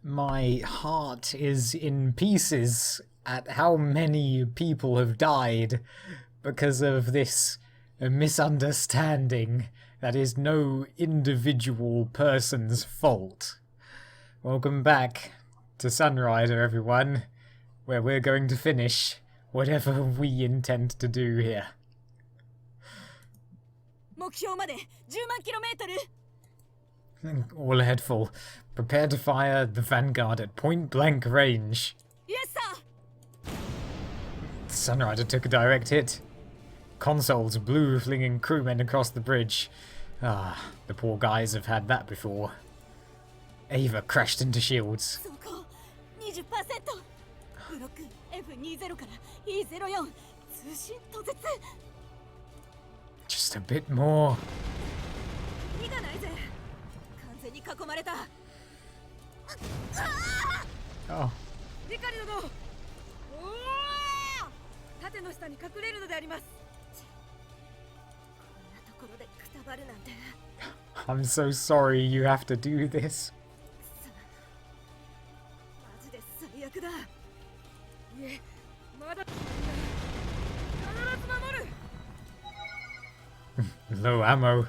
My heart is in pieces at how many people have died because of this misunderstanding that is no individual person's fault. Welcome back to Sunrider, everyone, where we're going to finish whatever we intend to do here. All ahead full. Prepare to fire the Vanguard at point-blank range. Yes, sir! Sunrider took a direct hit. Consoles blew, flinging crewmen across the bridge. Ah, the poor guys have had that before. Ava crashed into shields. Just a bit more. Oh. I'm so sorry you have to do this. Low ammo.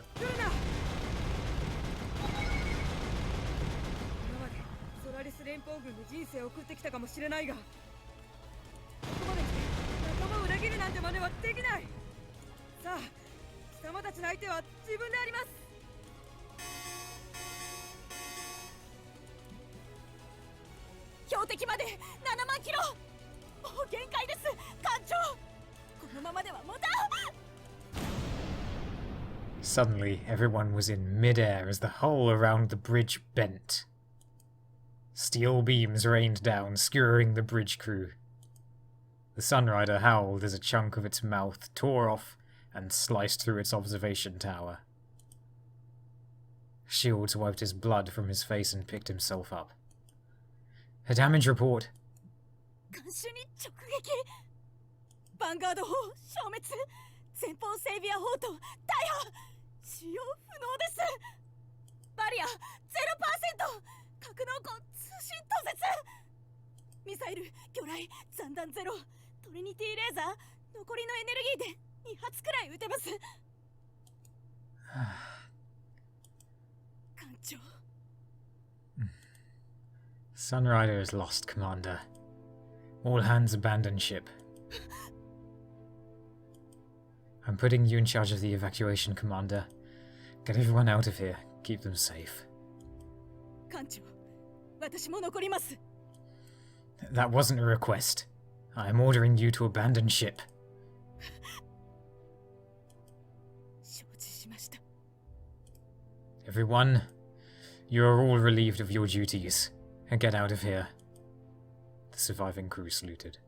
Suddenly, everyone was in mid-air as the hull around the bridge bent. Steel beams rained down, skewering the bridge crew. The Sunrider howled as a chunk of its mouth tore off and sliced through its observation tower. Shields wiped his blood from his face and picked himself up. A damage report. Sunrider is lost, Commander. All hands abandon ship. I'm putting you in charge of the evacuation, Commander. Get everyone out of here. Keep them safe. That wasn't a request. I am ordering you to abandon ship. Everyone, you are all relieved of your duties. And get out of here. The surviving crew saluted.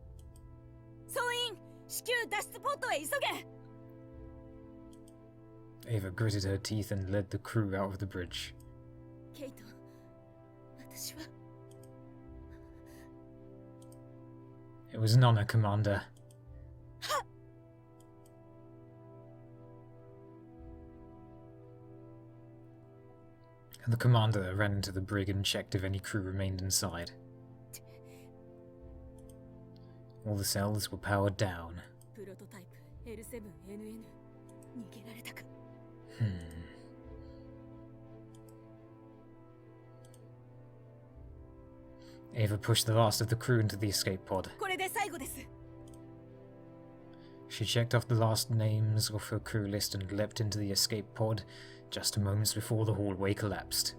Ava gritted her teeth and led the crew out of the bridge. It was an honor, Commander. The commander ran into the brig and checked if any crew remained inside. All the cells were powered down. Ava pushed the last of the crew into the escape pod. She checked off the last names off her crew list and leapt into the escape pod just moments before the hallway collapsed.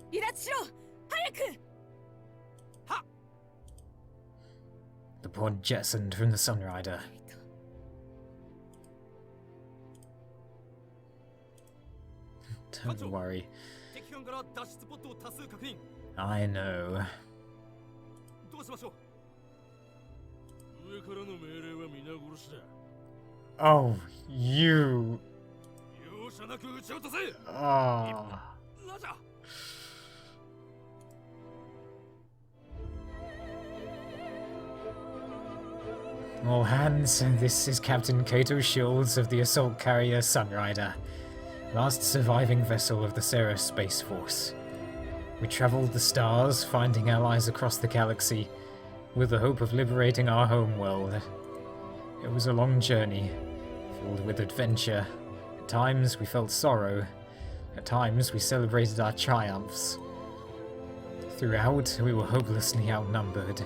The pod jettisoned from the Sunrider. Don't worry. I know. Oh, you... Oh. All hands, this is Captain Kato Shields of the assault carrier Sunrider, last surviving vessel of the Ceres Space Force. We traveled the stars, finding allies across the galaxy, with the hope of liberating our home world. It was a long journey, filled with adventure. At times we felt sorrow. At times we celebrated our triumphs. Throughout, we were hopelessly outnumbered.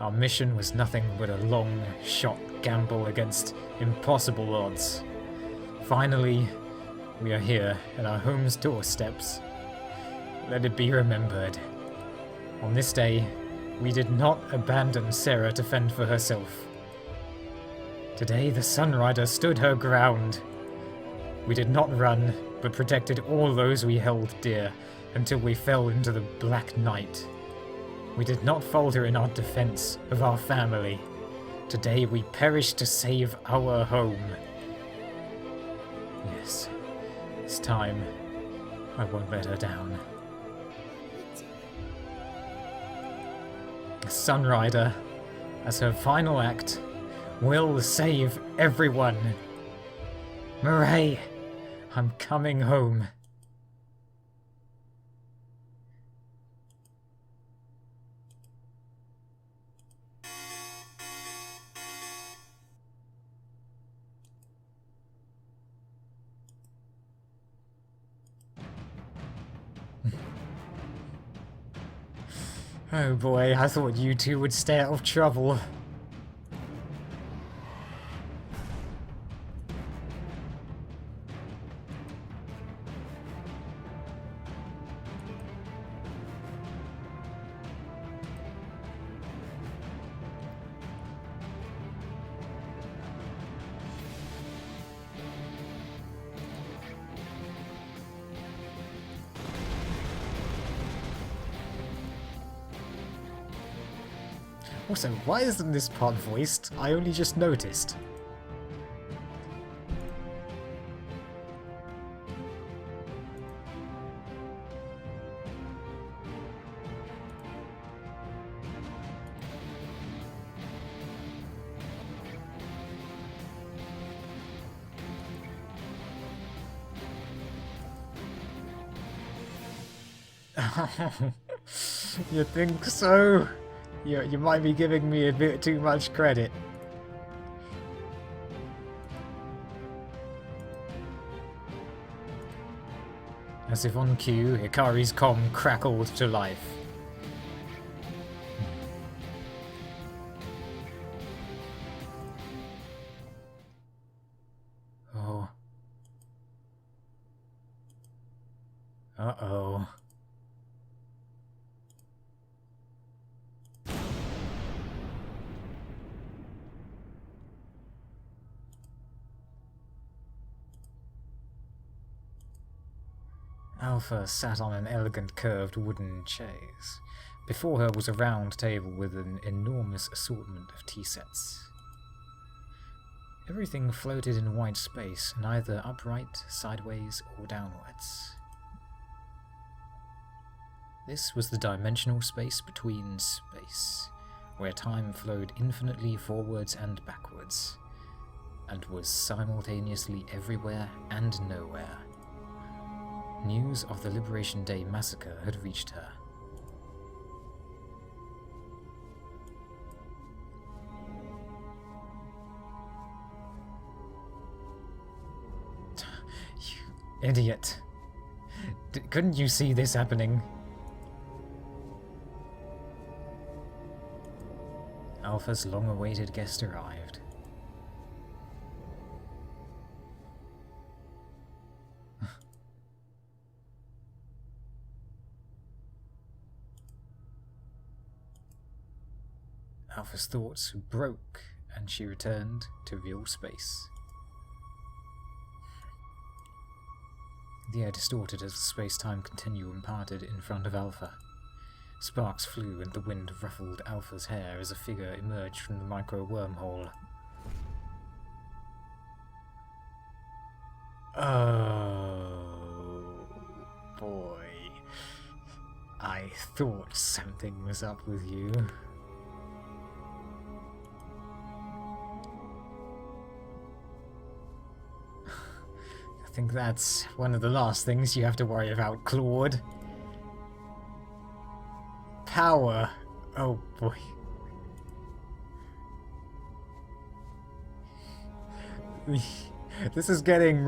Our mission was nothing but a long-shot gamble against impossible odds. Finally, we are here at our home's doorsteps. Let it be remembered. On this day, we did not abandon Sarah to fend for herself. Today, the Sunrider stood her ground. We did not run, but protected all those we held dear until we fell into the black night. We did not falter in our defense of our family. Today, we perished to save our home. Yes, this time, I won't let her down. The Sunrider, as her final act, will save everyone. Murray, I'm coming home. Oh boy, I thought you two would stay out of trouble. Also, why isn't this part voiced? I only just noticed. You think so? You might be giving me a bit too much credit. As if on cue, Hikari's comm crackled to life. Oh. Uh-oh. Alpha sat on an elegant curved wooden chaise. Before her was a round table with an enormous assortment of tea sets. Everything floated in white space, neither upright, sideways, or downwards. This was the dimensional space between space, where time flowed infinitely forwards and backwards, and was simultaneously everywhere and nowhere. News of the Liberation Day massacre had reached her. You idiot. Couldn't you see this happening? Alpha's long-awaited guest arrived. Alpha's thoughts broke, and she returned to real space. The air distorted as the space-time continuum parted in front of Alpha. Sparks flew and the wind ruffled Alpha's hair as a figure emerged from the micro-wormhole. Oh, boy. I thought something was up with you. I think that's one of the last things you have to worry about, Claude. tower. Oh boy. This is getting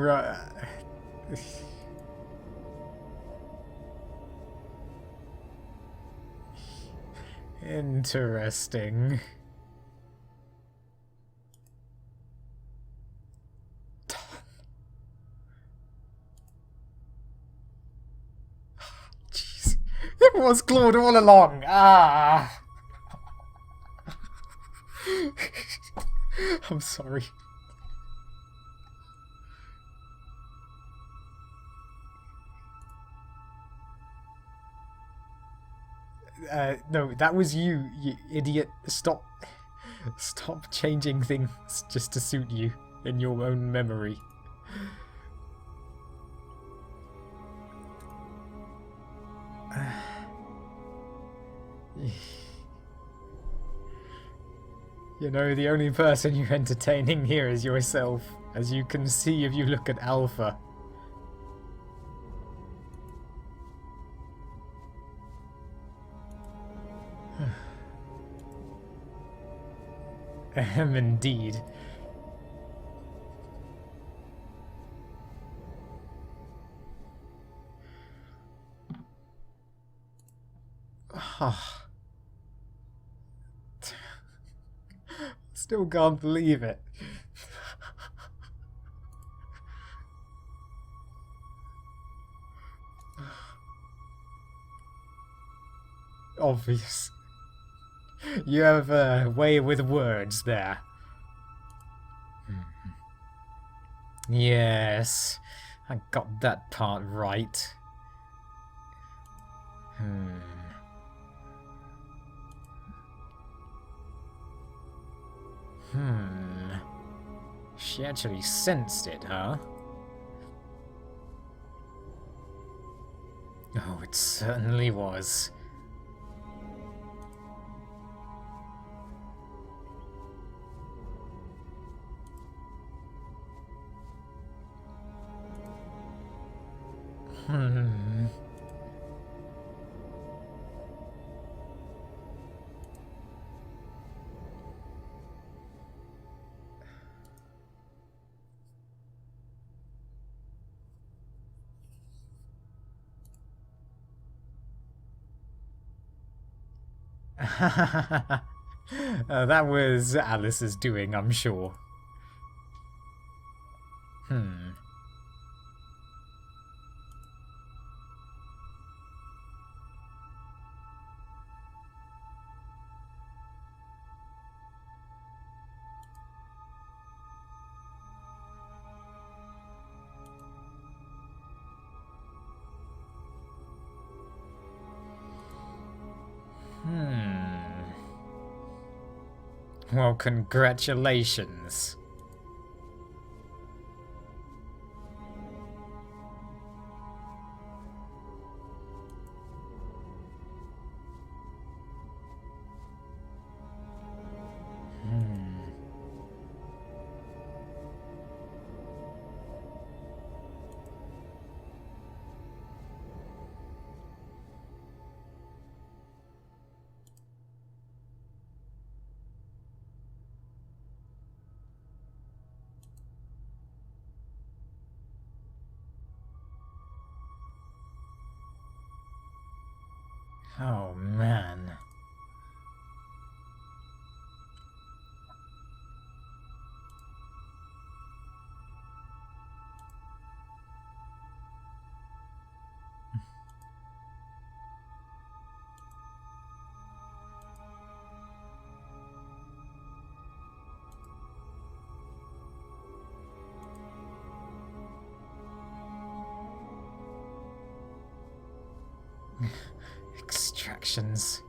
interesting. Jeez. It was Claude all along. Ah. I'm sorry. No, that was you idiot. Stop changing things just to suit you in your own memory. You know, the only person you're entertaining here is yourself, as you can see if you look at Alpha. Indeed. Still can't believe it. Obvious. You have a way with words there. Yes, I got that part right. She actually sensed it, huh? Oh, it certainly was. That was Alice's doing, I'm sure. Well, congratulations. Oh, man. Extractions.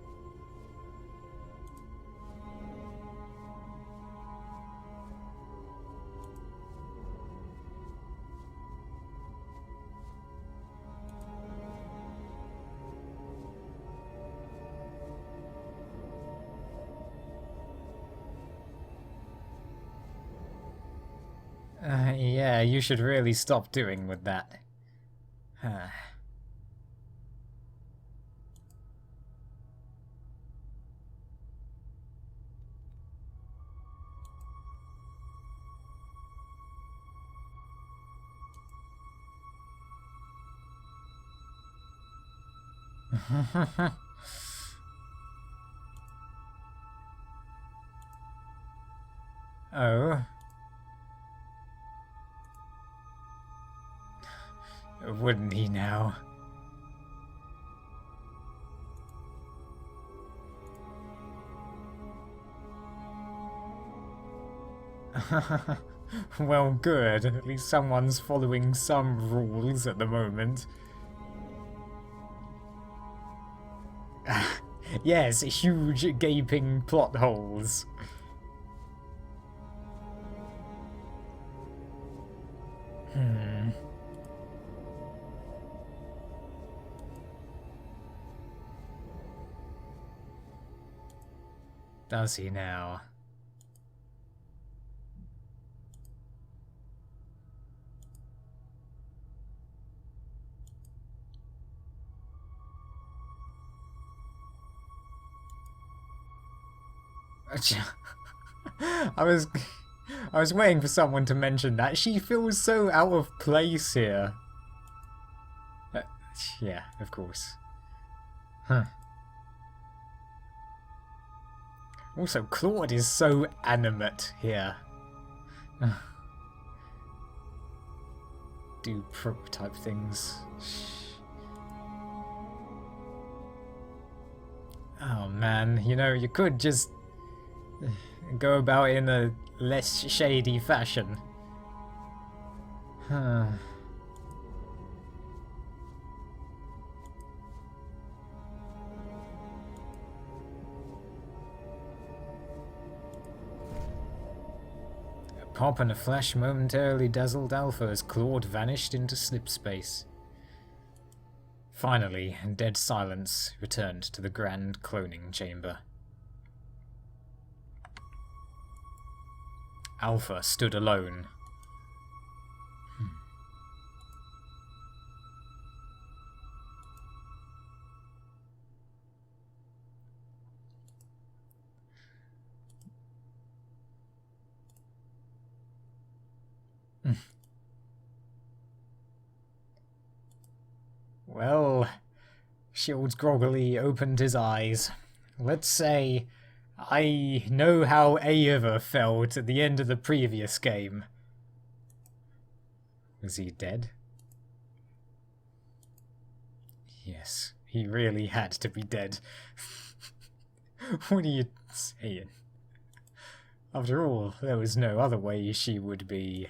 Yeah, you should really stop doing with that. Oh. Wouldn't he now? Well, good. At least someone's following some rules at the moment. Yes, huge gaping plot holes. Does he now? I was waiting for someone to mention that. She feels so out of place here. Yeah, of course. Huh. Also, Claude is so animate here. Do prototype things. Oh man, you know, you could just go about in a less shady fashion. Huh. A pop and a flash momentarily dazzled Alpha as Claude vanished into slipspace. Finally, dead silence returned to the grand cloning chamber. Alpha stood alone. Well, Shields groggily opened his eyes. Let's say I know how Ava felt at the end of the previous game. Was he dead? Yes, he really had to be dead. What are you saying? After all, there was no other way she would be.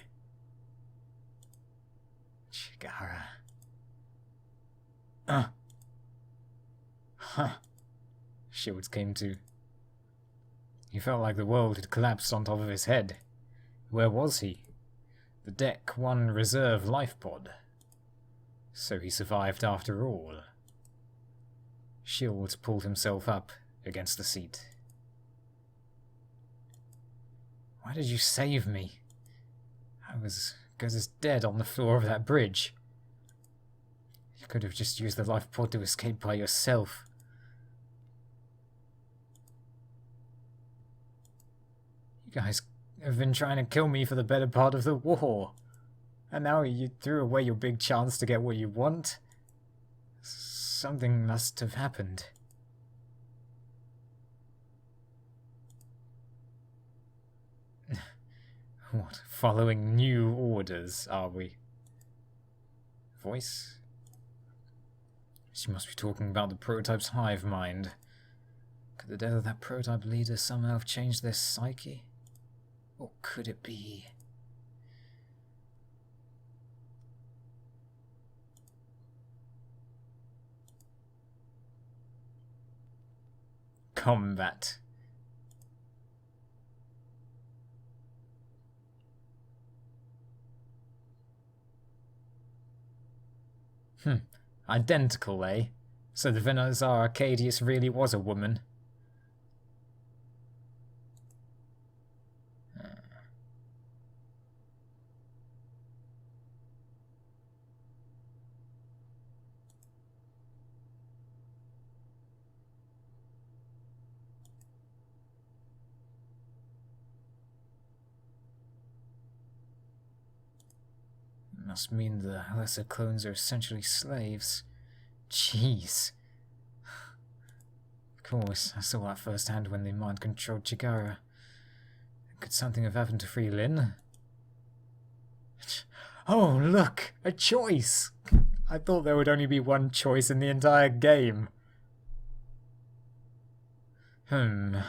Chigara. Huh. Shields came to. He felt like the world had collapsed on top of his head. Where was he? The Deck 1 reserve life pod. So he survived after all. Shields pulled himself up against the seat. Why did you save me? I was as dead on the floor of that bridge. You could have just used the life pod to escape by yourself. You guys have been trying to kill me for the better part of the war. And now you threw away your big chance to get what you want? Something must have happened. What, following new orders, are we? Voice? She must be talking about the prototype's hive mind. Could the death of that prototype leader somehow have changed their psyche? Or could it be? Combat. Identical, eh? So the Venazar Arcadius really was a woman. Must mean the lesser clones are essentially slaves. Jeez. course, I saw that firsthand when they mind-controlled Chigara. Could something have happened to Free Lin? Oh, look! A choice! I thought there would only be one choice in the entire game. Yeah.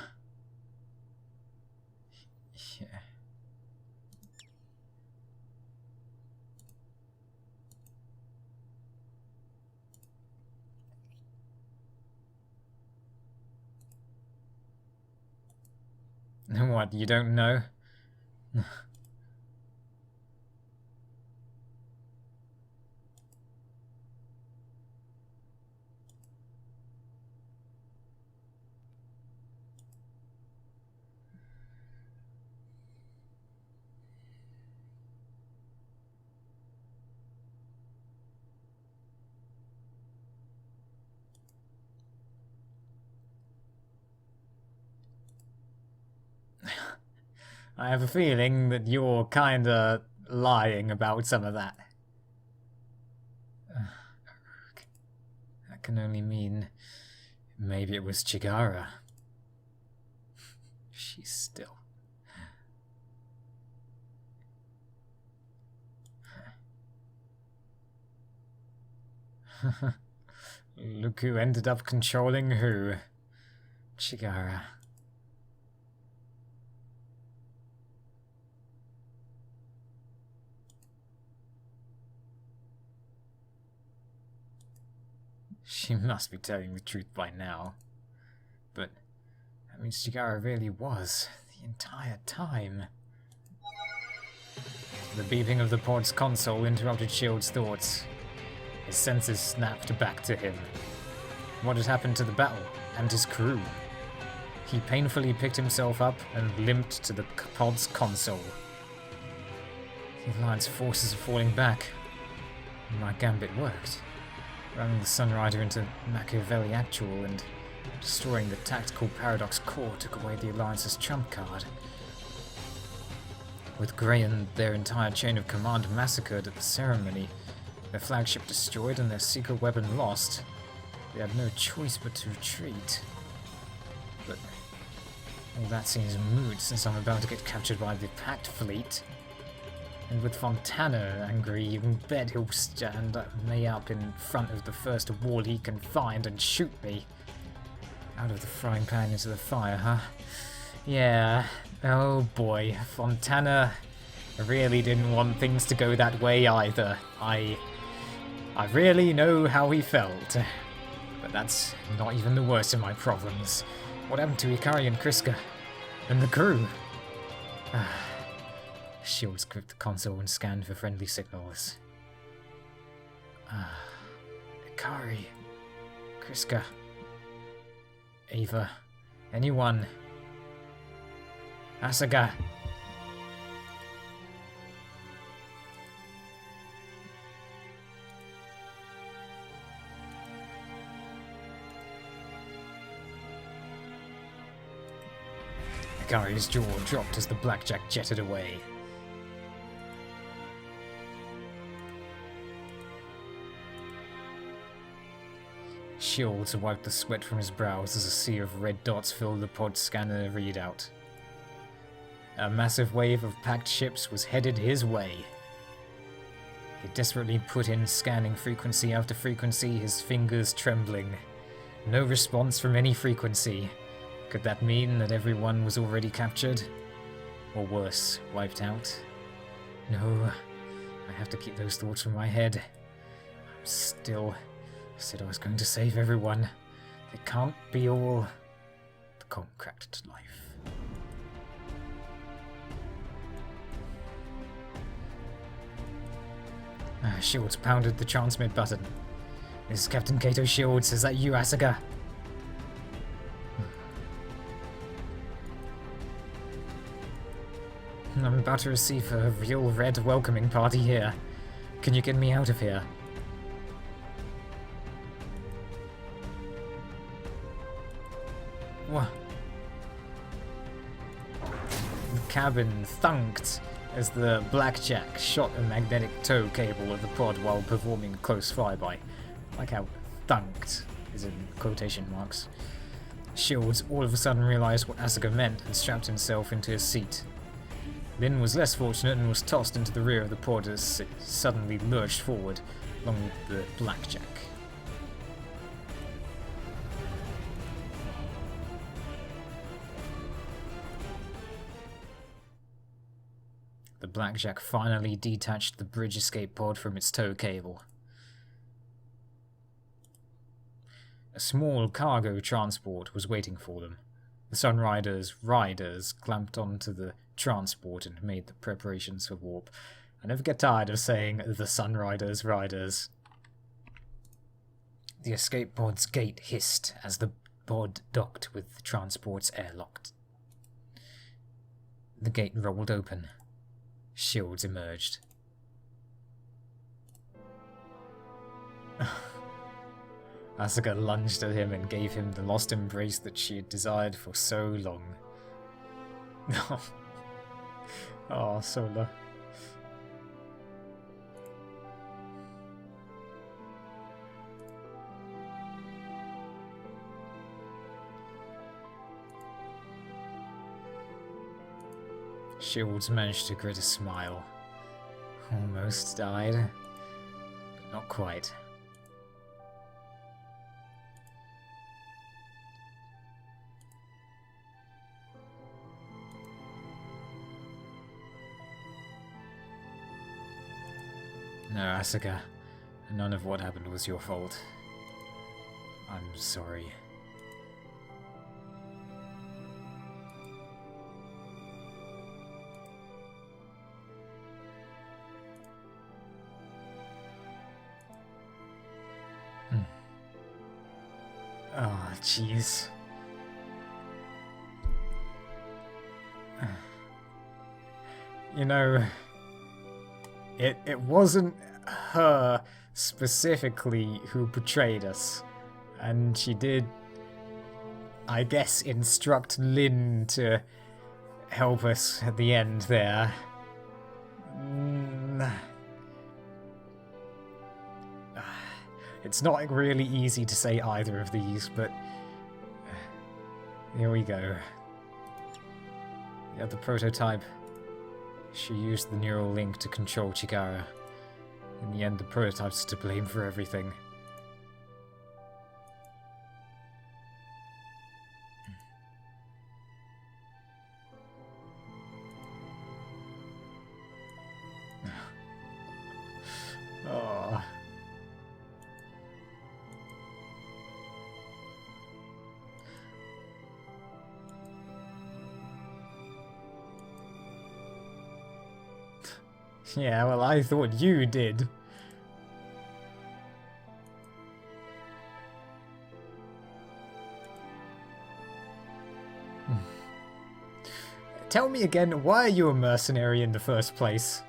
What, you don't know? I have a feeling that you're kinda lying about some of that. That can only mean maybe it was Chigara. She's still... Look who ended up controlling who. Chigara. She must be telling the truth by now. But that means Chigara really was the entire time. The beeping of the pod's console interrupted Shield's thoughts. His senses snapped back to him. What had happened to the battle and his crew? He painfully picked himself up and limped to the pod's console. The Alliance forces are falling back. My gambit worked. Running the Sunrider into Machiavelli Actual and destroying the tactical paradox core took away the Alliance's trump card. With Grey and their entire chain of command massacred at the ceremony, their flagship destroyed and their secret weapon lost, they had no choice but to retreat. But all that seems moot since I'm about to get captured by the Pact fleet. And with Fontana angry, you can bet he'll stand me up in front of the first wall he can find and shoot me. Out of the frying pan into the fire, huh? Yeah, oh boy, Fontana really didn't want things to go that way either. I really know how he felt. But that's not even the worst of my problems. What happened to Ikari and Kriska? And the crew? Shields gripped the console and scanned for friendly signals. Ikari, Kriska, Ava, anyone? Asuka. Ikari's jaw dropped as the blackjack jetted away. Shields wiped the sweat from his brows as a sea of red dots filled the pod scanner readout. A massive wave of packed ships was headed his way. He desperately put in scanning frequency after frequency, his fingers trembling. No response from any frequency. Could that mean that everyone was already captured? Or worse, wiped out? No, I have to keep those thoughts from my head. I said I was going to save everyone. They can't be all... The calm cracked to life. Shields pounded the transmit button. This is Captain Kato Shields. Is that you, Asuka? I'm about to receive a real red welcoming party here. Can you get me out of here? What? The cabin thunked as the blackjack shot a magnetic tow cable of the pod while performing close flyby. Like how thunked is in quotation marks. Shields all of a sudden realised what Asuka meant and strapped himself into his seat. Lin was less fortunate and was tossed into the rear of the pod as it suddenly lurched forward, along with the Blackjack. The Blackjack finally detached the bridge escape pod from its tow cable. A small cargo transport was waiting for them. The Sunrider's riders clamped onto the transport and made the preparations for warp. I never get tired of saying the Sunrider's riders. The escape pod's gate hissed as the pod docked with the transport's airlock. The gate rolled open. Shields emerged. Asuka lunged at him and gave him the lost embrace that she had desired for so long. Oh, Sola. Shields managed to grit a smile. Almost died, but not quite. No, Asuka, none of what happened was your fault. I'm sorry. Oh, jeez. You know, it wasn't her specifically who betrayed us, and she did, I guess, instruct Lin to help us at the end there. It's not really easy to say either of these, but here we go. The other prototype. She used the neural link to control Chikara. In the end, the prototype's to blame for everything. Oh. Yeah, well, I thought you did. Tell me again, why are you a mercenary in the first place?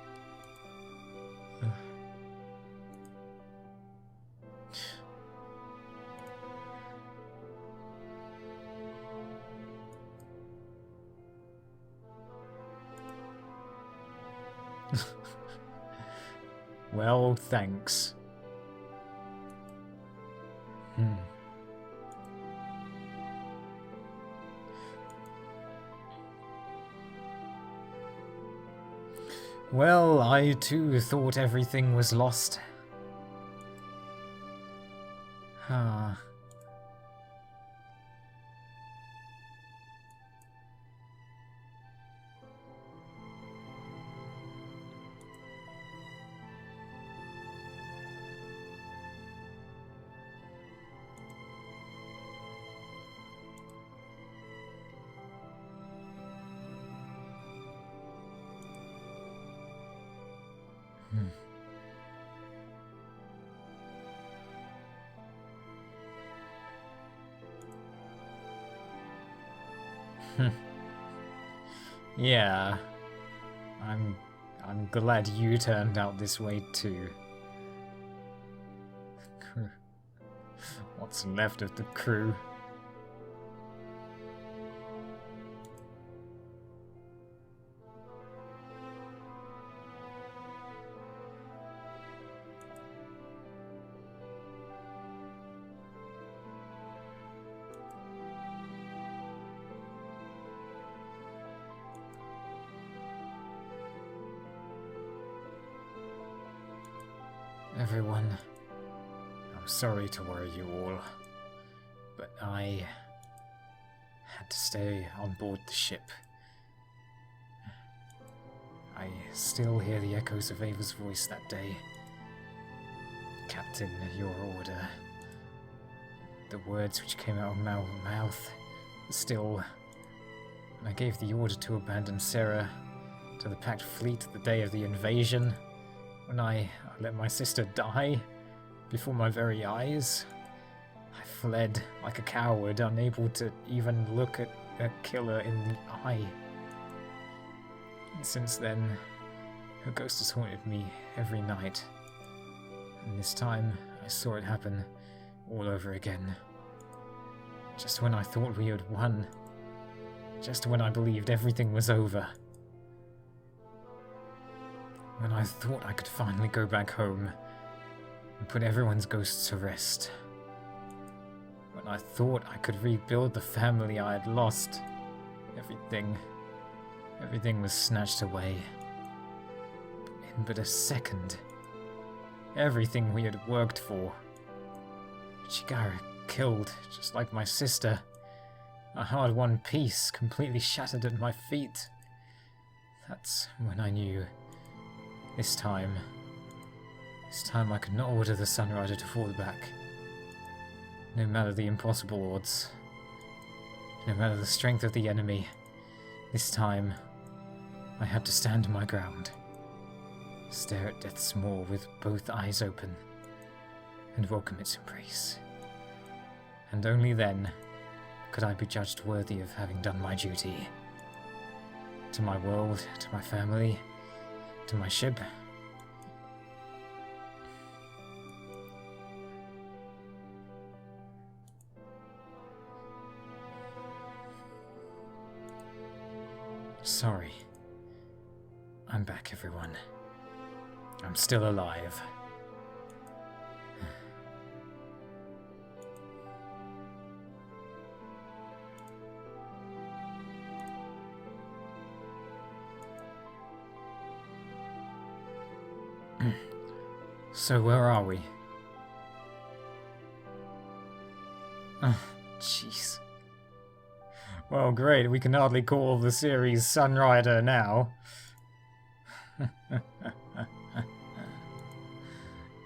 Well, thanks. Well, I too thought everything was lost. Ah. Yeah, I'm glad you turned out this way too. What's left of the crew? everyone. I'm sorry to worry you all, but I had to stay on board the ship. I still hear the echoes of Ava's voice that day. Captain, your order. The words which came out of my mouth still. When I gave the order to abandon Sarah to the packed fleet the day of the invasion, when I let my sister die before my very eyes, I fled like a coward, unable to even look at a killer in the eye. And since then, her ghost has haunted me every night. And this time, I saw it happen all over again. Just when I thought we had won. Just when I believed everything was over. When I thought I could finally go back home and put everyone's ghosts to rest. When I thought I could rebuild the family I had lost. Everything was snatched away. In but a second. Everything we had worked for. Chigara killed, just like my sister. A hard-won peace completely shattered at my feet. That's when I knew. This time I could not order the Sunrider to fall back. No matter the impossible odds. No matter the strength of the enemy. This time, I had to stand my ground. Stare at death's maw with both eyes open. And welcome its embrace. And only then could I be judged worthy of having done my duty. To my world, to my family, to my ship. Sorry. I'm back, everyone. I'm still alive. So where are we? Oh, jeez. Well, great. We can hardly call the series Sunrider now.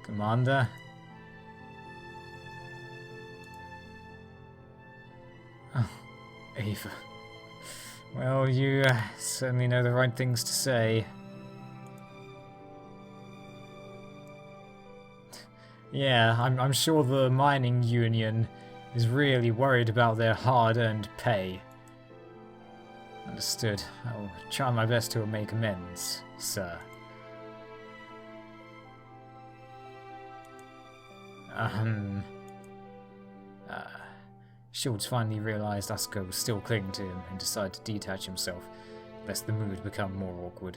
Commander? Oh, Ava. Well, you certainly know the right things to say. Yeah, I'm sure the mining union is really worried about their hard-earned pay. Understood. I'll try my best to make amends, sir. Schultz finally realized Usko was still clinging to him and decided to detach himself, lest the mood become more awkward.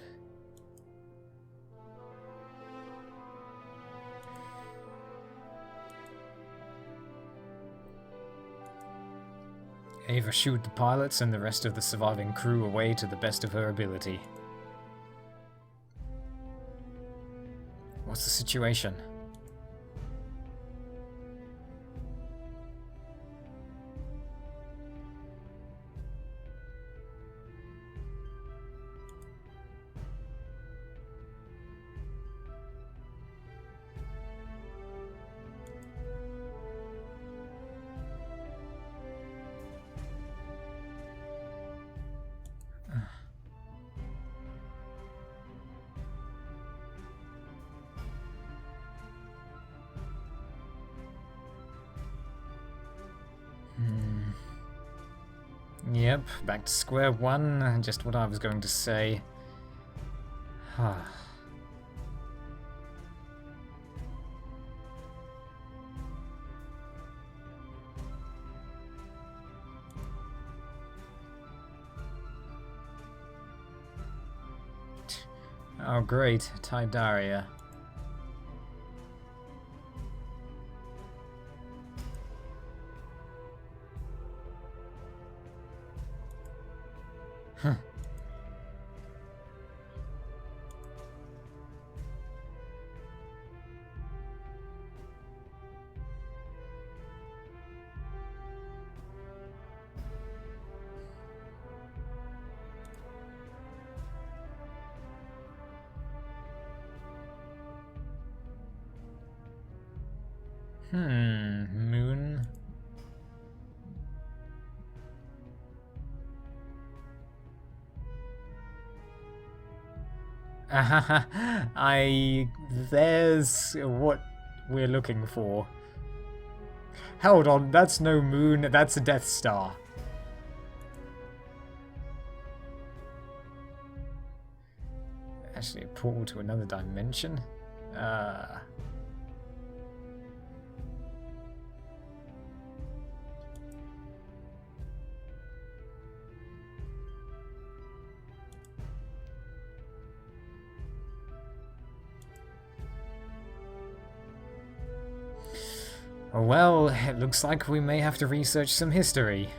Ava shooed the pilots and the rest of the surviving crew away to the best of her ability. What's the situation? Yep, back to square one, just what I was going to say. Oh great, Tidaria. Huh. Moon. There's what we're looking for. Hold on, that's no moon, that's a Death Star. Actually, a portal to another dimension? Well, it looks like we may have to research some history.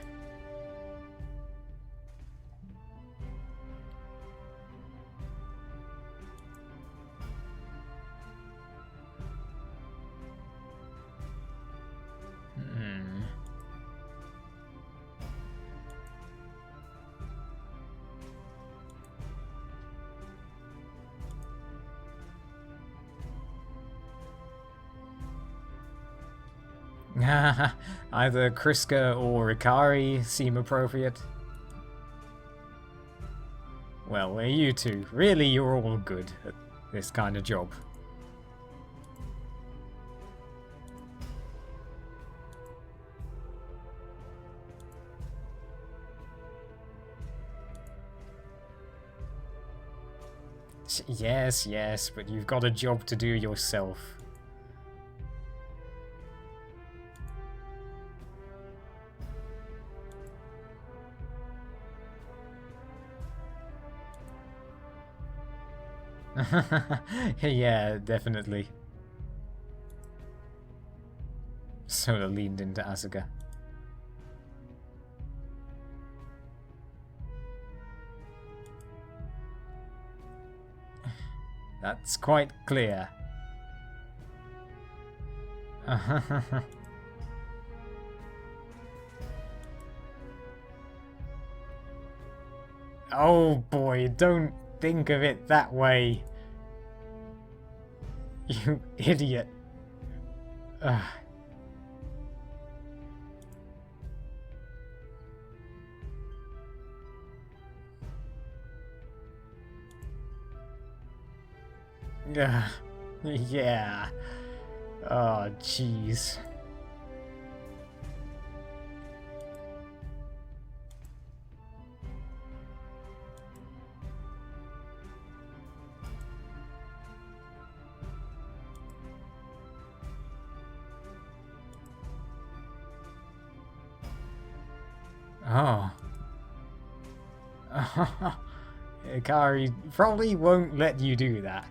Either Kriska or Ikari seem appropriate. Well, you two. Really, you're all good at this kind of job. Yes, but you've got a job to do yourself. Yeah, definitely. Sora leaned into Asuka. That's quite clear. Oh boy, don't think of it that way. You idiot. Ugh. Yeah. Oh, jeez. Oh. Ikari probably won't let you do that.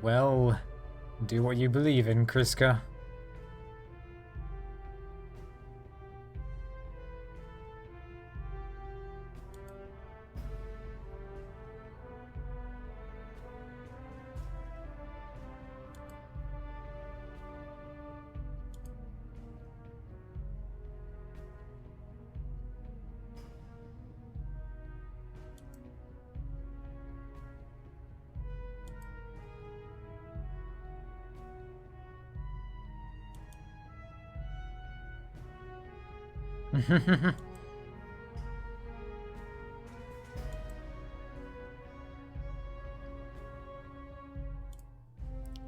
Well, do what you believe in, Kriska.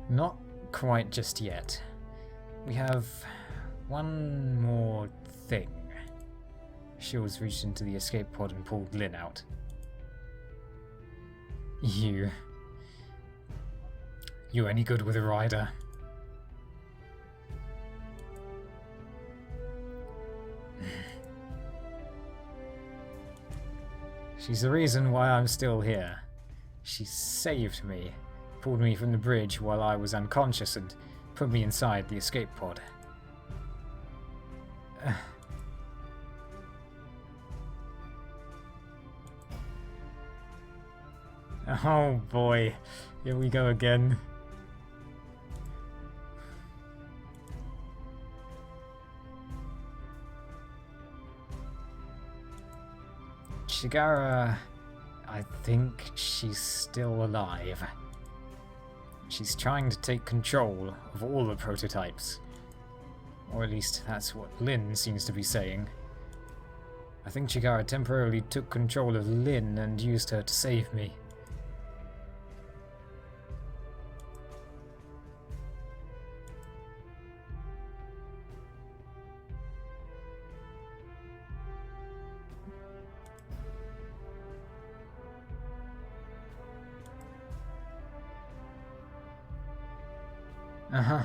Not quite just yet. We have one more thing. Shields reached into the escape pod and pulled Lyn out. You any good with a rider? She's the reason why I'm still here. She saved me, pulled me from the bridge while I was unconscious and put me inside the escape pod. Oh boy, here we go again. Chigara, I think she's still alive. She's trying to take control of all the prototypes. Or at least that's what Lin seems to be saying. I think Chigara temporarily took control of Lin and used her to save me. Uh-huh.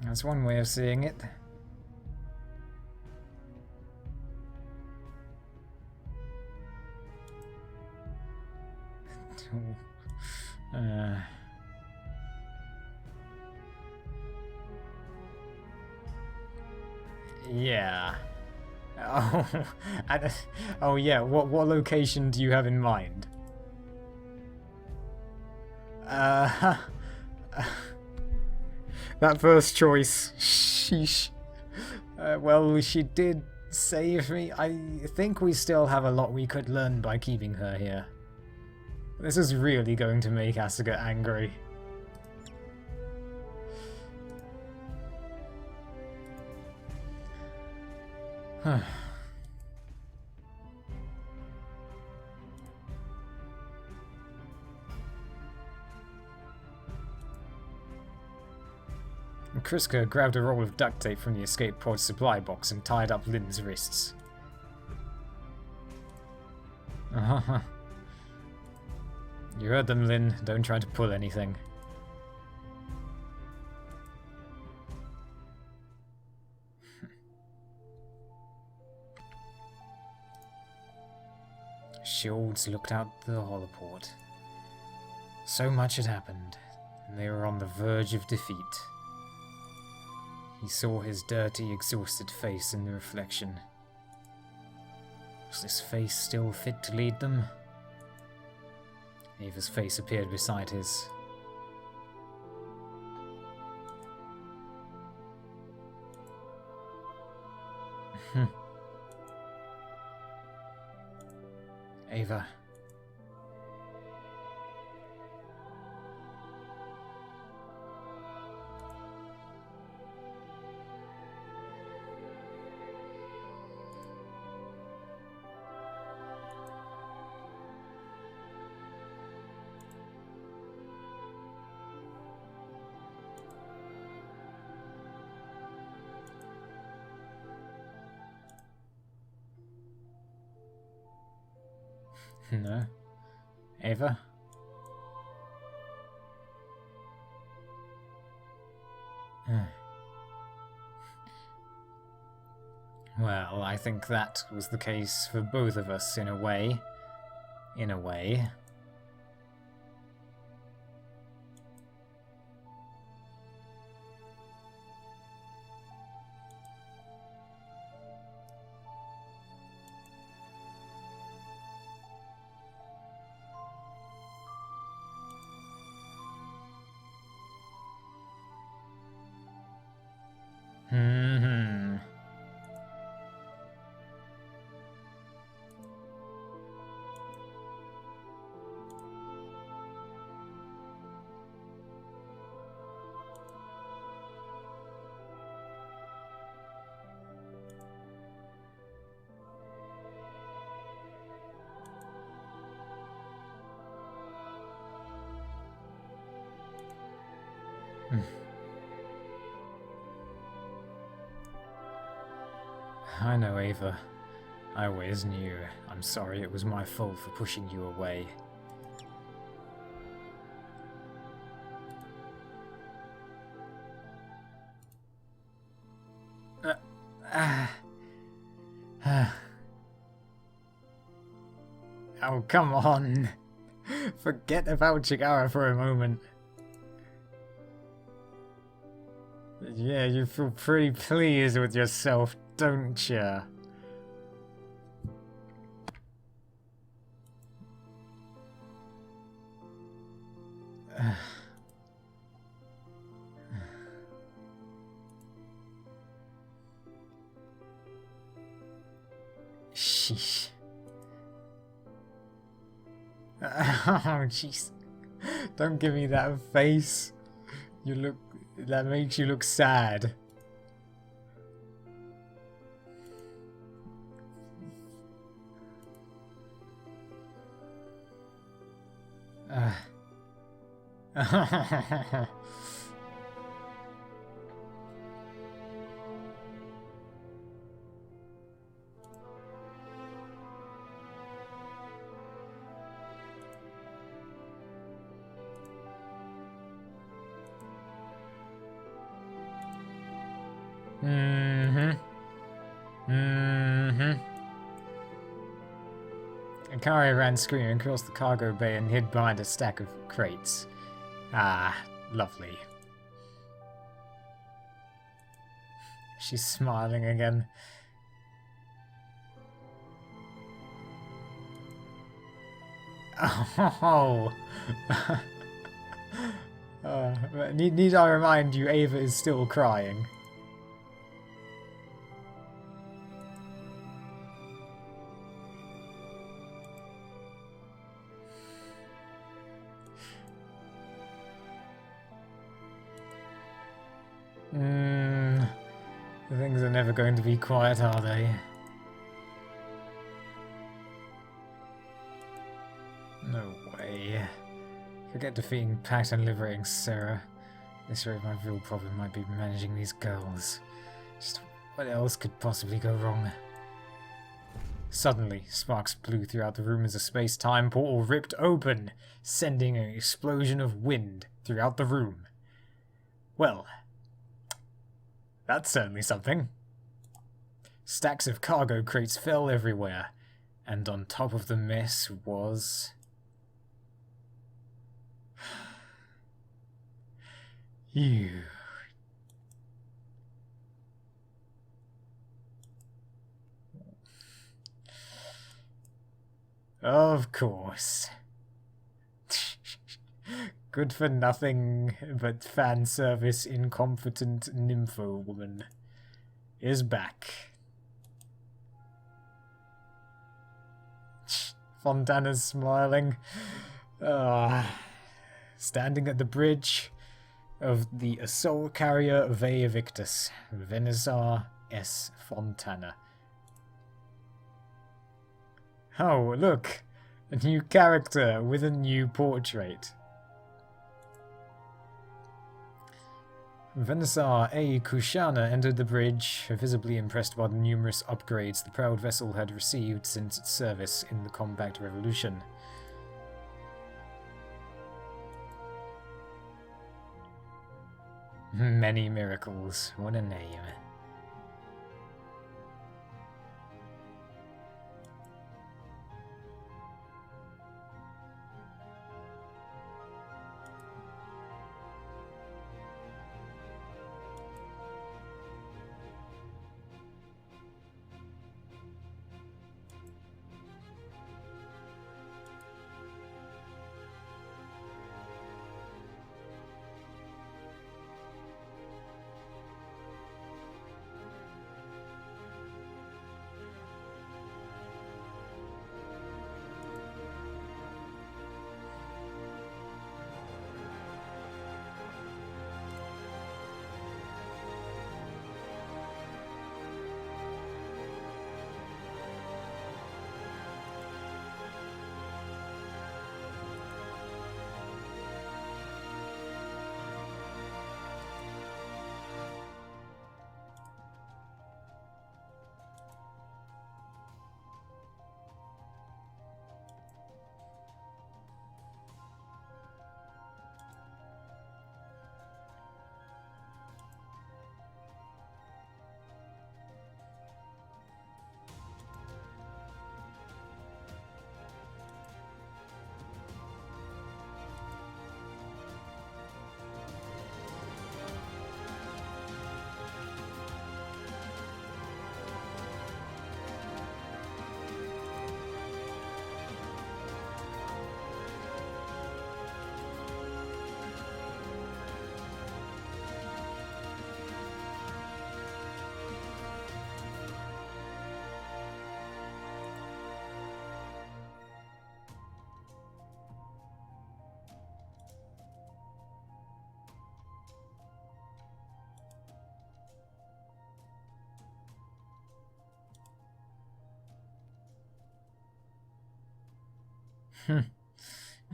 That's one way of seeing it. Yeah. Oh, oh yeah. What location do you have in mind? That first choice. Sheesh. Well, she did save me. I think we still have a lot we could learn by keeping her here. This is really going to make Asuka angry. Kriska grabbed a roll of duct tape from the escape pod supply box and tied up Lin's wrists. Uh-huh. You heard them, Lin. Don't try to pull anything. Shields looked out the holoport. So much had happened, and they were on the verge of defeat. He saw his dirty, exhausted face in the reflection. Was this face still fit to lead them? Ava's face appeared beside his. Ava. No. Ava? Well, I think that was the case for both of us in a way. In a way. I know, Ava. I always knew. I'm sorry it was my fault for pushing you away. Oh, come on. Forget about Chigara for a moment. Yeah, you feel pretty pleased with yourself, don't you? Sheesh. Oh, jeez. Don't give me that face. You look... That makes you look sad. Akari ran screaming across the cargo bay and hid behind a stack of crates. Ah, lovely. She's smiling again. Oh! Need I remind you, Ava is still crying. Things are never going to be quiet, are they? No way. Forget defeating Pact and liberating Sarah. This rate, my real problem might be managing these girls. Just what else could possibly go wrong? Suddenly, sparks blew throughout the room as a space-time portal ripped open, sending an explosion of wind throughout the room. Well, that's certainly something. Stacks of cargo crates fell everywhere, and on top of the mess was... you. Of course. Good for nothing but fan service incompetent nympho woman is back. Fontana's smiling. Standing at the bridge of the assault carrier Vea Victus, Venisar S. Fontana. Oh, look! A new character with a new portrait. Venisar A. Kushana entered the bridge, visibly impressed by the numerous upgrades the proud vessel had received since its service in the Compact Revolution. Many miracles, what a name.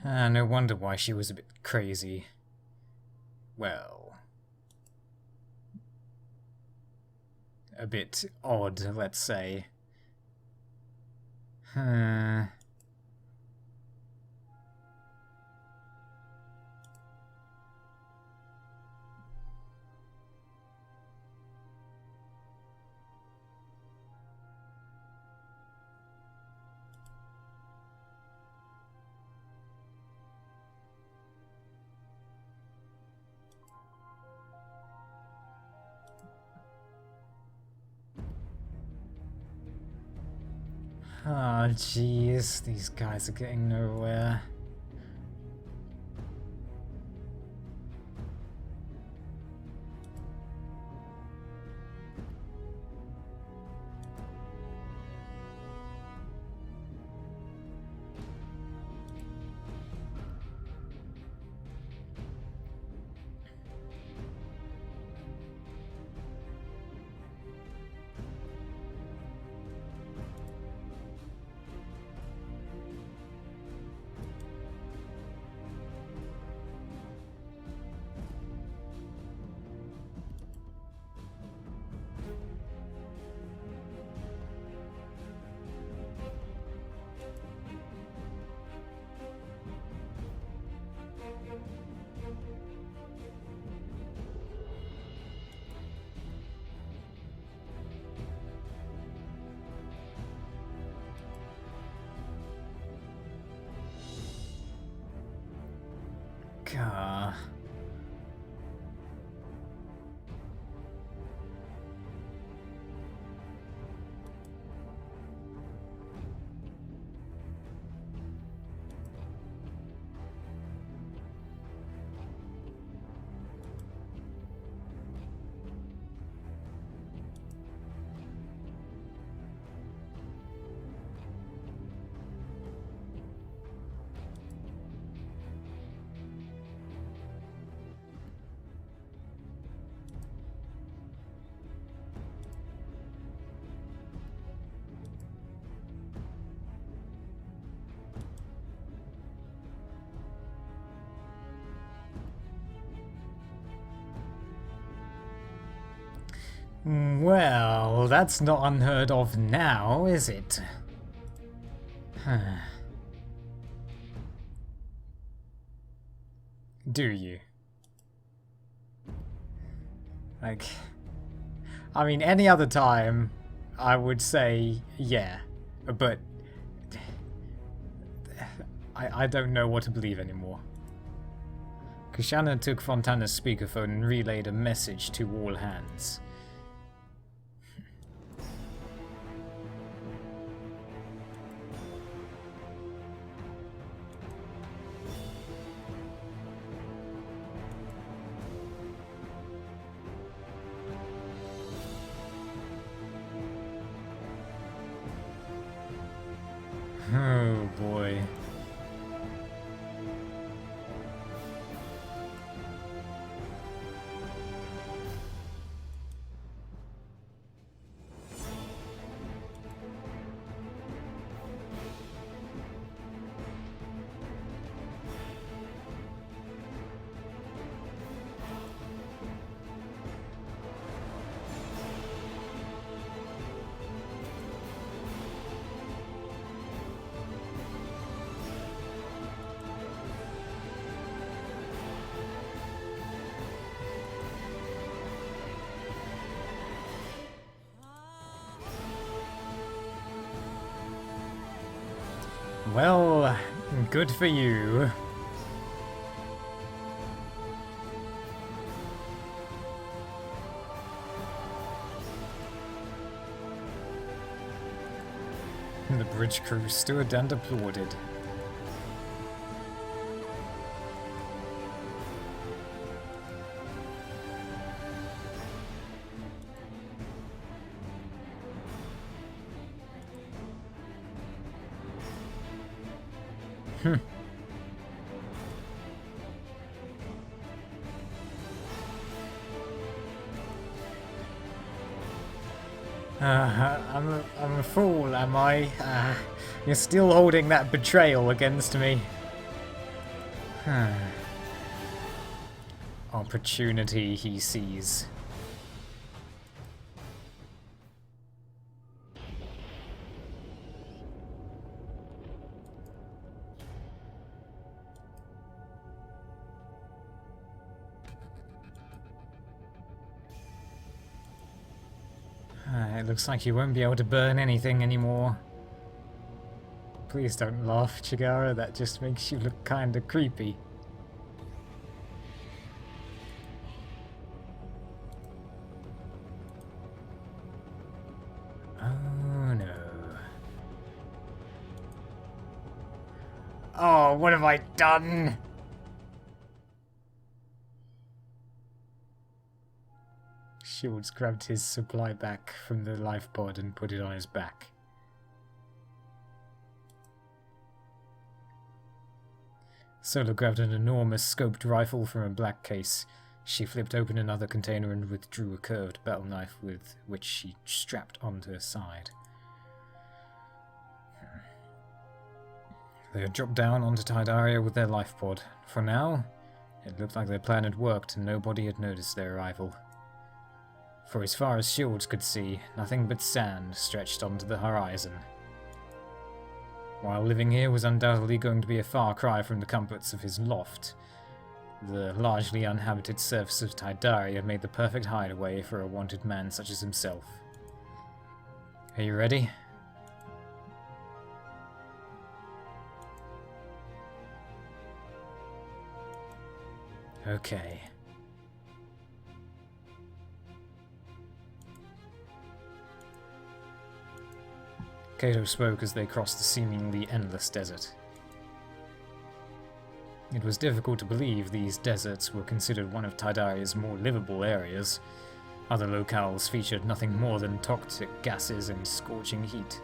No wonder why she was a bit crazy. Well, a bit odd, let's say. Oh, jeez, these guys are getting nowhere. God. Well, that's not unheard of now, is it? Do you? Like, I mean, any other time, I would say, yeah, but I don't know what to believe anymore. Kushana took Fontana's speakerphone and relayed a message to all hands. Oh boy. Well, good for you. The bridge crew stood and applauded. I'm a fool, am I? You're still holding that betrayal against me. Opportunity he sees. It looks like you won't be able to burn anything anymore. Please don't laugh, Chigara. That just makes you look kinda creepy. Oh no. Oh, what have I done? Shields grabbed his supply back from the life pod and put it on his back. Sola grabbed an enormous scoped rifle from a black case. She flipped open another container and withdrew a curved battle knife with which she strapped onto her side. They had dropped down onto Tidaria with their life pod. For now, it looked like their plan had worked and nobody had noticed their arrival. For as far as Shields could see, nothing but sand stretched onto the horizon. While living here was undoubtedly going to be a far cry from the comforts of his loft, the largely uninhabited surface of Tidaria made the perfect hideaway for a wanted man such as himself. Are you ready? Okay. Kato spoke as they crossed the seemingly endless desert. It was difficult to believe these deserts were considered one of Tidaria's more livable areas. Other locales featured nothing more than toxic gases and scorching heat.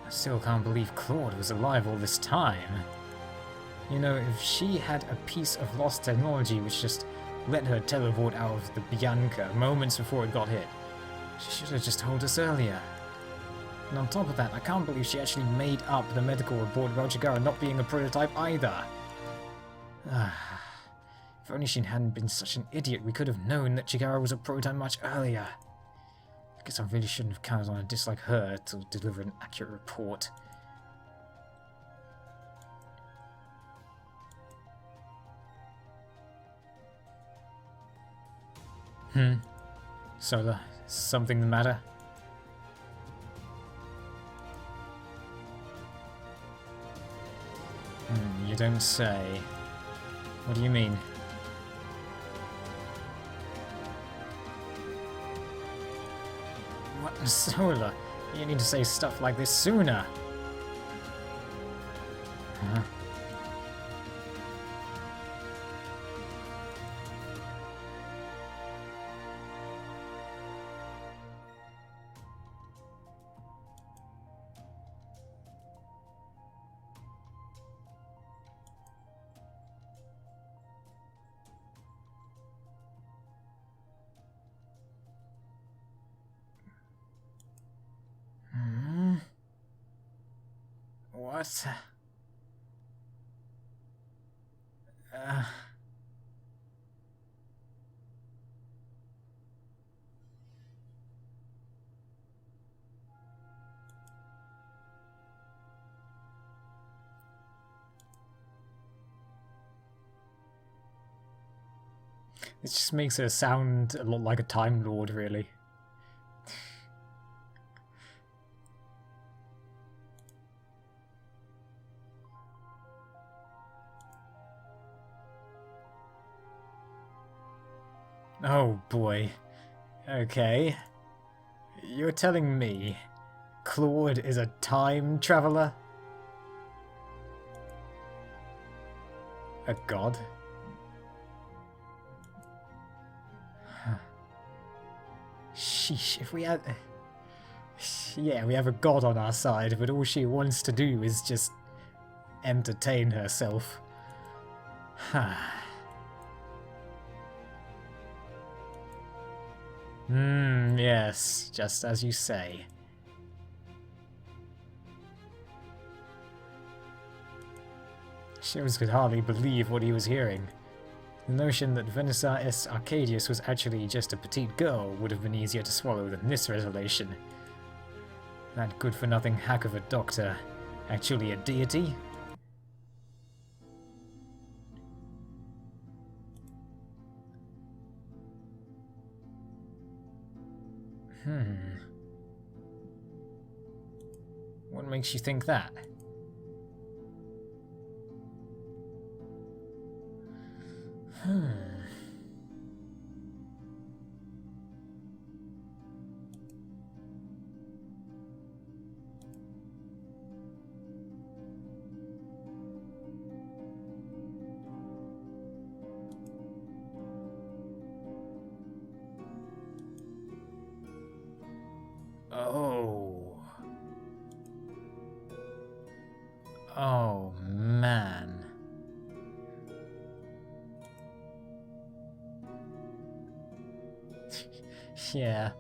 I still can't believe Claude was alive all this time. You know, if she had a piece of lost technology which just let her teleport out of the Bianca moments before it got hit, she should have just told us earlier. And on top of that, I can't believe she actually made up the medical report about Chigara not being a prototype either. If only she hadn't been such an idiot, we could have known that Chigara was a prototype much earlier. I guess I really shouldn't have counted on a disk like her to deliver an accurate report. Sola, something the matter? You don't say. What do you mean? What, Sola? You need to say stuff like this sooner. Huh? What? It just makes her sound a lot like a Time Lord, really. Oh boy. Okay. You're telling me Claude is a time traveler? A god? Sheesh, if we had... Yeah, we have a god on our side, but all she wants to do is just entertain herself. Yes, just as you say. Shields could hardly believe what he was hearing. The notion that Venisa S. Arcadius was actually just a petite girl would have been easier to swallow than this revelation. That good-for-nothing hack of a doctor, actually a deity? What makes you think that? Oh. Oh, man. Yeah.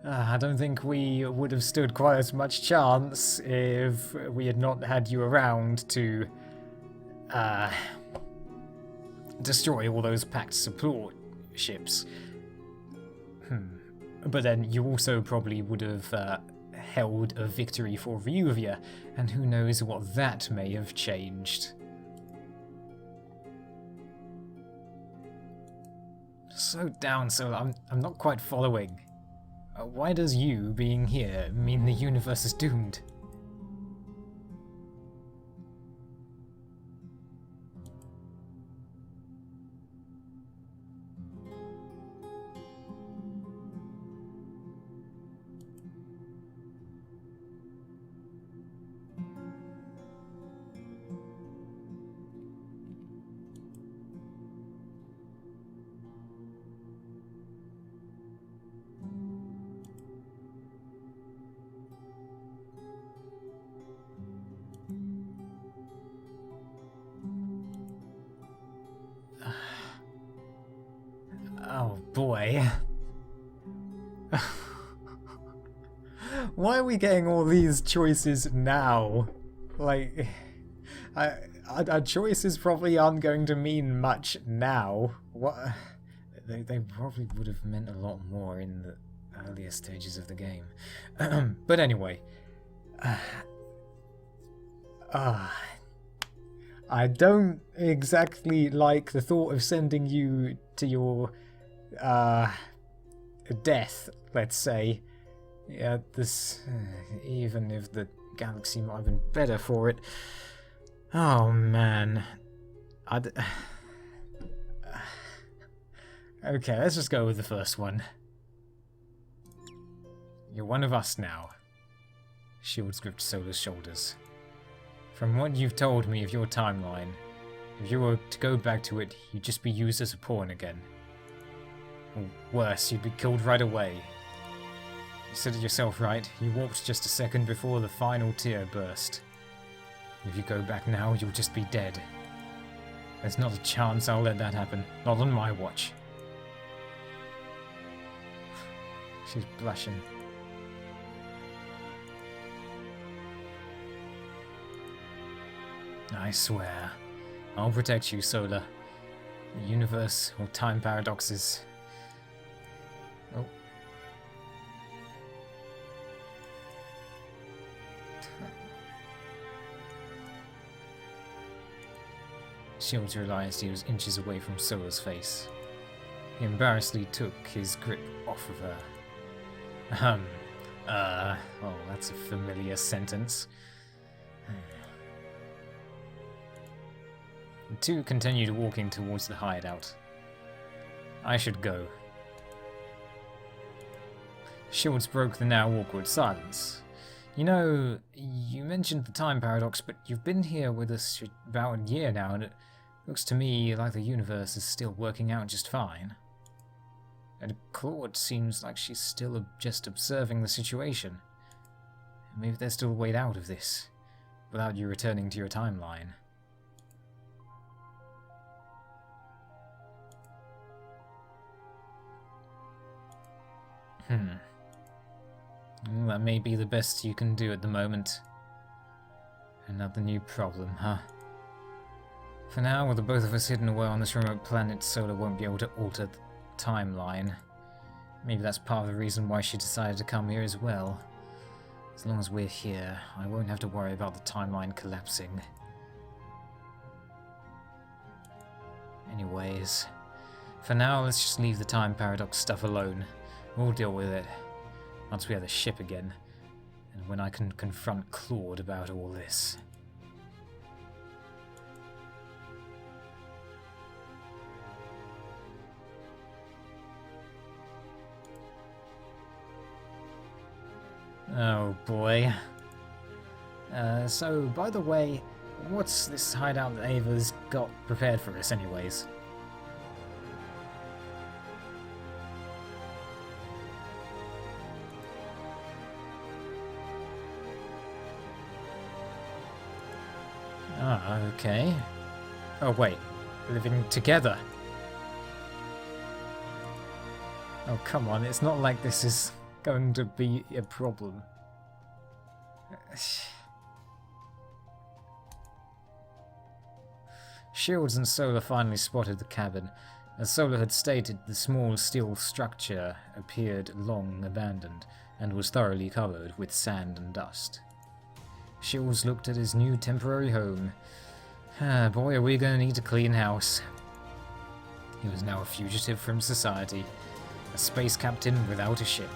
I don't think we would have stood quite as much chance if we had not had you around to destroy all those Pact support ships. But then you also probably would have held a victory for Ryuvia, and who knows what that may have changed. Slow down, Sola. I'm not quite following. Why does you being here mean the universe is doomed? Oh boy. Why are we getting all these choices now? Like, our choices probably aren't going to mean much now. What? They probably would have meant a lot more in the earlier stages of the game. But anyway. I don't exactly like the thought of sending you to your death, let's say. Yeah, this even if the galaxy might have been better for it. Oh man. Okay, let's just go with the first one. You're one of us now. Shields gripped Sola's shoulders. From what you've told me of your timeline, if you were to go back to it, you'd just be used as a pawn again. Or worse, you'd be killed right away. You said it yourself, right? You warped just a second before the final tear burst. If you go back now, you'll just be dead. There's not a chance I'll let that happen. Not on my watch. She's blushing. I swear, I'll protect you, Sola. The universe or time paradoxes. Oh. Shields realized he was inches away from Sola's face. He embarrassedly took his grip off of her. Oh, that's a familiar sentence. The two continued walking towards the hideout. I should go. Shields broke the now awkward silence. You know, you mentioned the time paradox, but you've been here with us for about a year now, and it looks to me like the universe is still working out just fine. And Claude seems like she's still just observing the situation. Maybe there's still a way out of this, without you returning to your timeline. Well, that may be the best you can do at the moment. Another new problem, huh? For now, with the both of us hidden away on this remote planet, Solar won't be able to alter the timeline. Maybe that's part of the reason why she decided to come here as well. As long as we're here, I won't have to worry about the timeline collapsing. Anyways, for now, let's just leave the time paradox stuff alone. We'll deal with it once we have the ship again, and when I can confront Claude about all this. Oh boy. So, by the way, what's this hideout that Ava's got prepared for us anyways? Ah, okay. Oh wait, living together. Oh come on, it's not like this is going to be a problem. Shields and Solar finally spotted the cabin. As Solar had stated, the small steel structure appeared long abandoned and was thoroughly covered with sand and dust. Shields looked at his new temporary home. Ah, boy, are we going to need a clean house. He was now a fugitive from society, a space captain without a ship.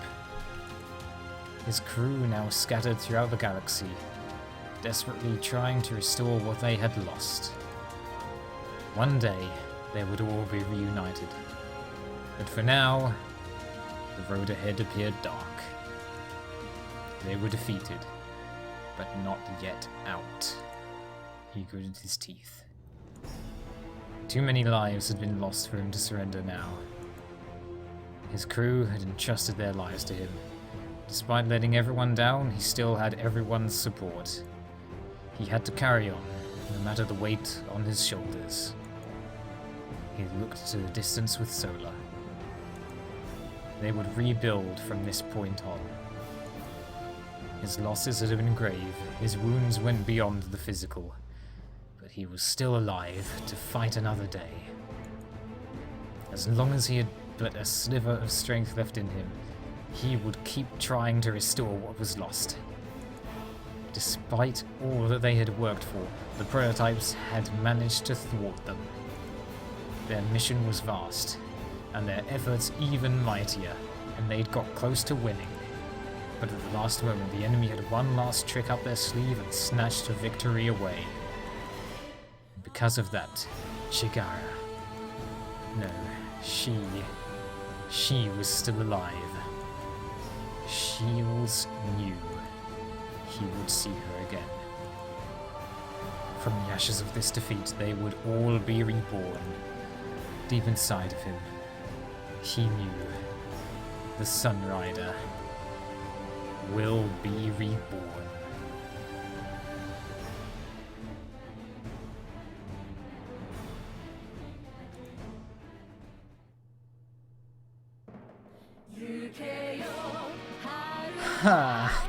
His crew now scattered throughout the galaxy, desperately trying to restore what they had lost. One day, they would all be reunited. But for now, the road ahead appeared dark. They were defeated, but not yet out. He gritted his teeth. Too many lives had been lost for him to surrender now. His crew had entrusted their lives to him. Despite letting everyone down, he still had everyone's support. He had to carry on, no matter the weight on his shoulders. He looked to the distance with Solar. They would rebuild from this point on. His losses had been grave, his wounds went beyond the physical, but he was still alive to fight another day. As long as he had but a sliver of strength left in him, he would keep trying to restore what was lost. Despite all that they had worked for, the prototypes had managed to thwart them. Their mission was vast, and their efforts even mightier, and they'd got close to winning. But at the last moment, the enemy had one last trick up their sleeve and snatched the victory away. Because of that, Shigara... No, she was still alive. Shields knew he would see her again. From the ashes of this defeat, they would all be reborn. Deep inside of him, he knew the Sunrider will be reborn. Ha!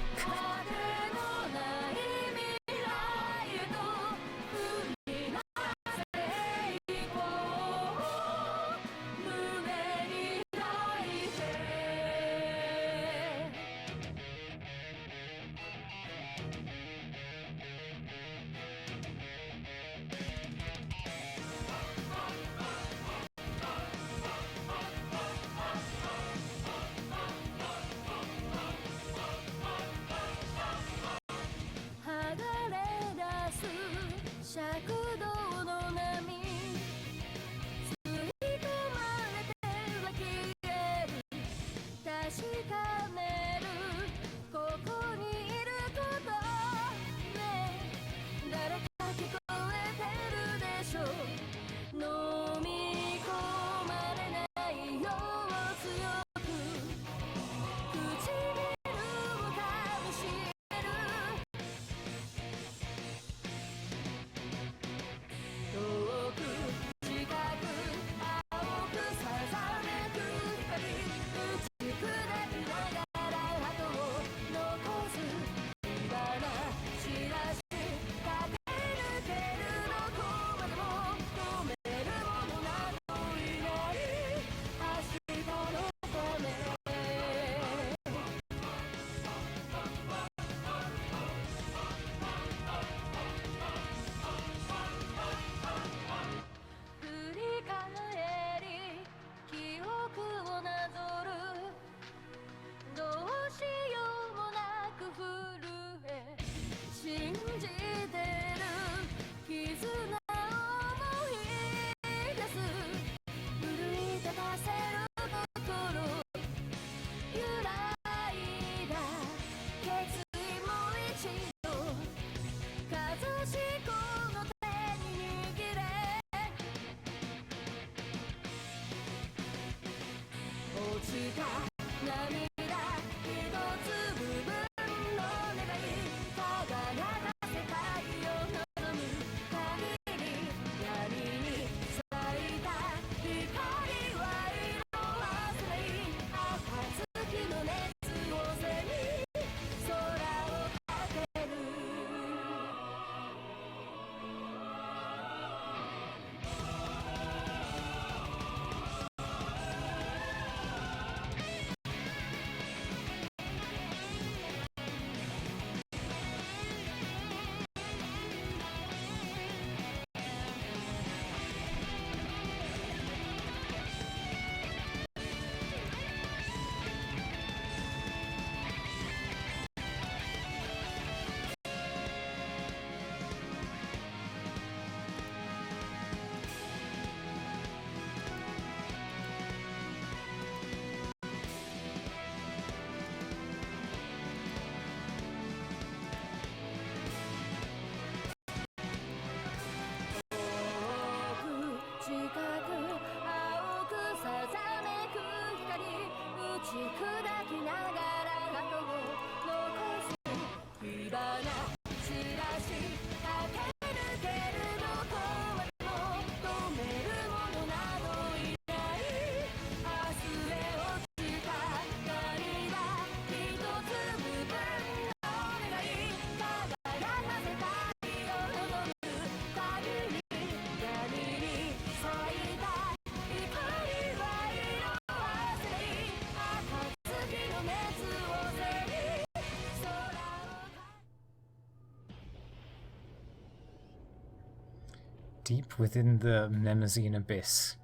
Deep within the Mnemosyne abyss,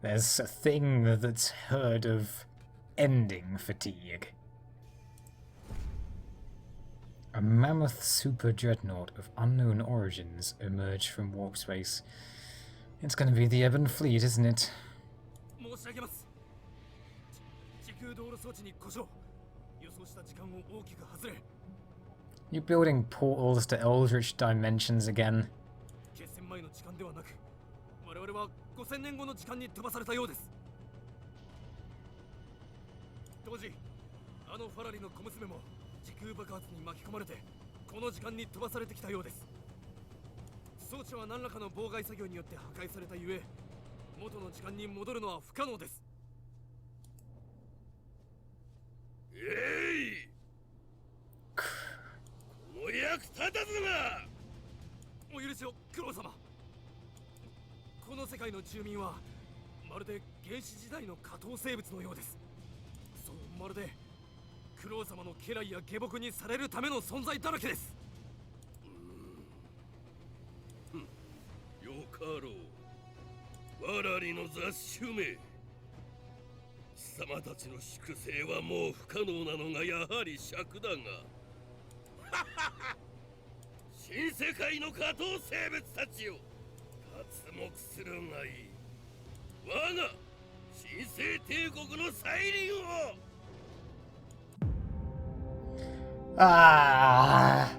there's a thing that's heard of ending fatigue. A mammoth super dreadnought of unknown origins emerged from warp space. It's gonna be the Ebon Fleet, isn't it? You building portals to eldritch dimensions again? Ah!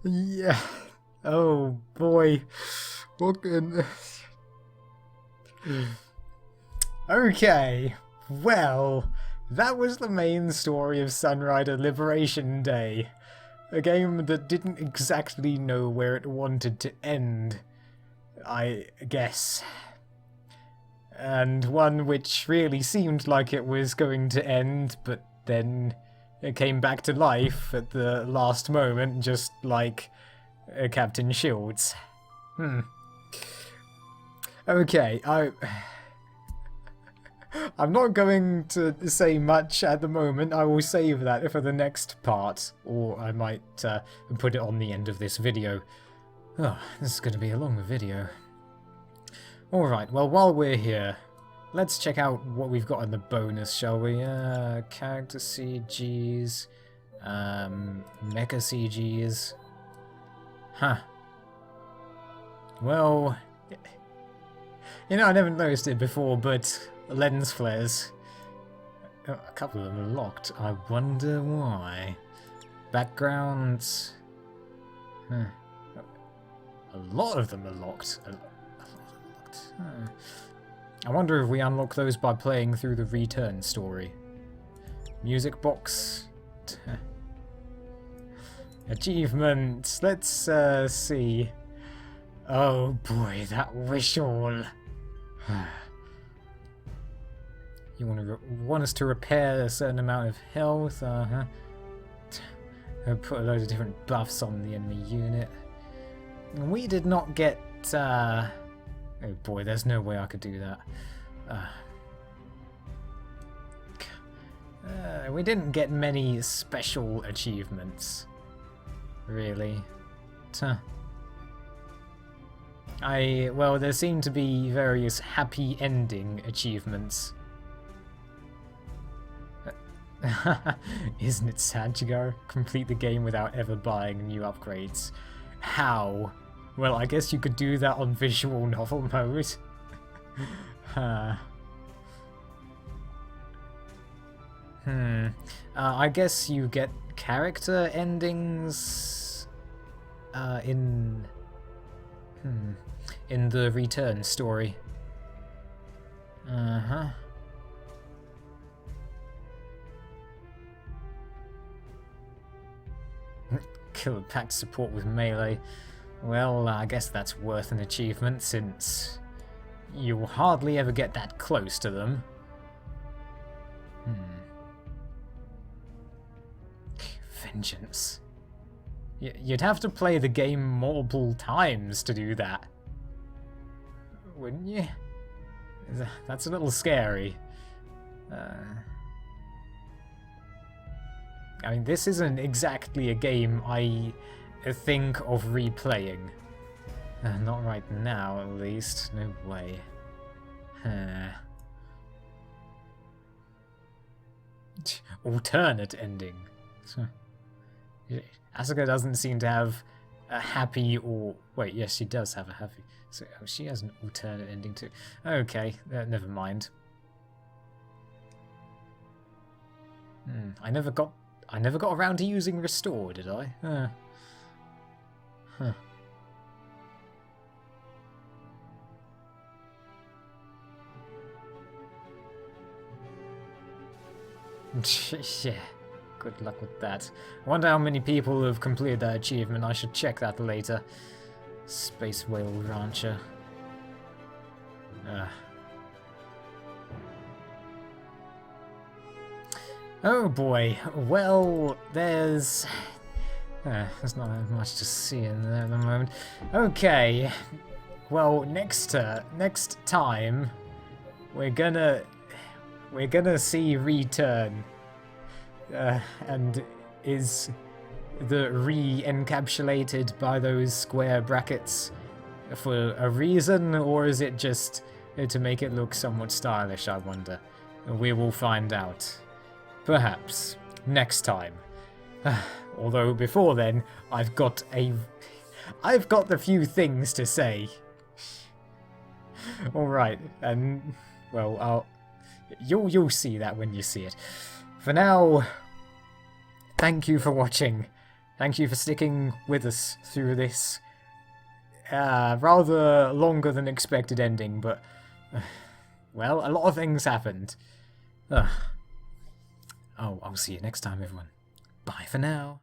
Yeah. Oh boy. What can... Okay. Well, that was the main story of Sunrider Liberation Day. A game that didn't exactly know where it wanted to end, I guess. And one which really seemed like it was going to end, but then it came back to life at the last moment, just like Captain Shields. Okay, I'm not going to say much at the moment. I will save that for the next part, or I might put it on the end of this video. Oh, this is going to be a long video. Alright, well, while we're here, let's check out what we've got in the bonus, shall we? Character CGs, mecha CGs. Huh. Well, you know, I never noticed it before, but lens flares. Oh, a couple of them are locked. I wonder why. Backgrounds. Huh. A lot of them are locked. A lot are locked. Huh. I wonder if we unlock those by playing through the return story. Music box. Achievements. Let's see. Oh boy, that whistle. You want us to repair a certain amount of health? Put a load of different buffs on the enemy unit. We did not get. Oh boy, there's no way I could do that. We didn't get many special achievements, really. Well, there seem to be various happy ending achievements. Isn't it sad to go complete the game without ever buying new upgrades? How? Well, I guess you could do that on visual novel mode. I guess you get character endings in the Return story. Killer pack support with melee. Well, I guess that's worth an achievement, since you'll hardly ever get that close to them. Vengeance. You'd have to play the game multiple times to do that, wouldn't you? That's a little scary. I mean, this isn't exactly a game I think of replaying. Not right now, at least. No way. Alternate ending. Asuka doesn't seem to have a happy or... Wait, yes, she does have a happy... So she has an alternate ending too. Okay, never mind. I never got around to using Restore, did I? Huh. Yeah, good luck with that. I wonder how many people have completed that achievement. I should check that later. Space Whale Rancher. Oh boy, well, there's not much to see in there at the moment. Okay, well, next time, we're gonna see Return, and is the re-encapsulated by those square brackets for a reason, or is it just to make it look somewhat stylish, I wonder? We will find out. Perhaps next time. Although before then, I've got the few things to say. All right, and well, you'll see that when you see it. For now, thank you for watching. Thank you for sticking with us through this rather longer than expected ending, but well, a lot of things happened. I'll see you next time, everyone. Bye for now.